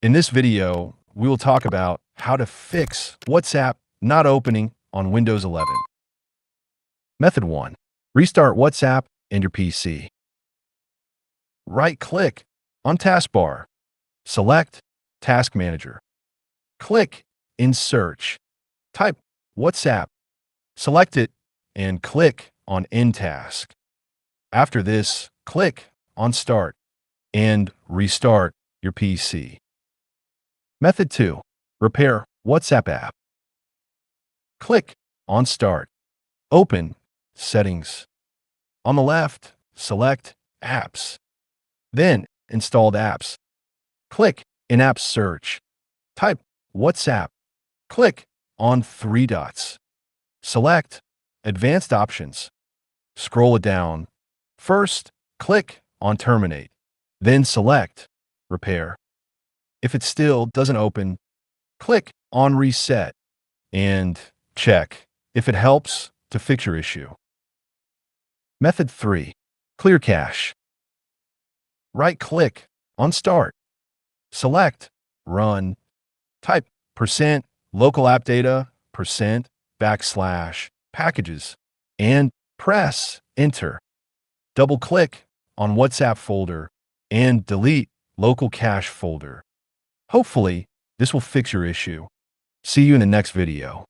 In this video, we will talk about how to fix WhatsApp not opening on Windows 11. Method 1. Restart WhatsApp and your PC. Right-click on Taskbar. Select Task Manager. Click in Search. Type WhatsApp. Select it and click on End Task. After this, click on Start and restart your PC. Method 2. Repair WhatsApp app. Click on Start. Open Settings. On the left, select Apps. Then Installed Apps. Click in App Search. Type WhatsApp. Click on 3 dots. Select Advanced Options. Scroll it down. First, click on Terminate. Then select Repair. If it still doesn't open, click on Reset and check if it helps to fix your issue. Method 3. Clear Cache. Right-click on Start. Select Run. Type %local app data, %packages, and press Enter. Double-click on WhatsApp folder and delete local cache folder. Hopefully, this will fix your issue. See you in the next video.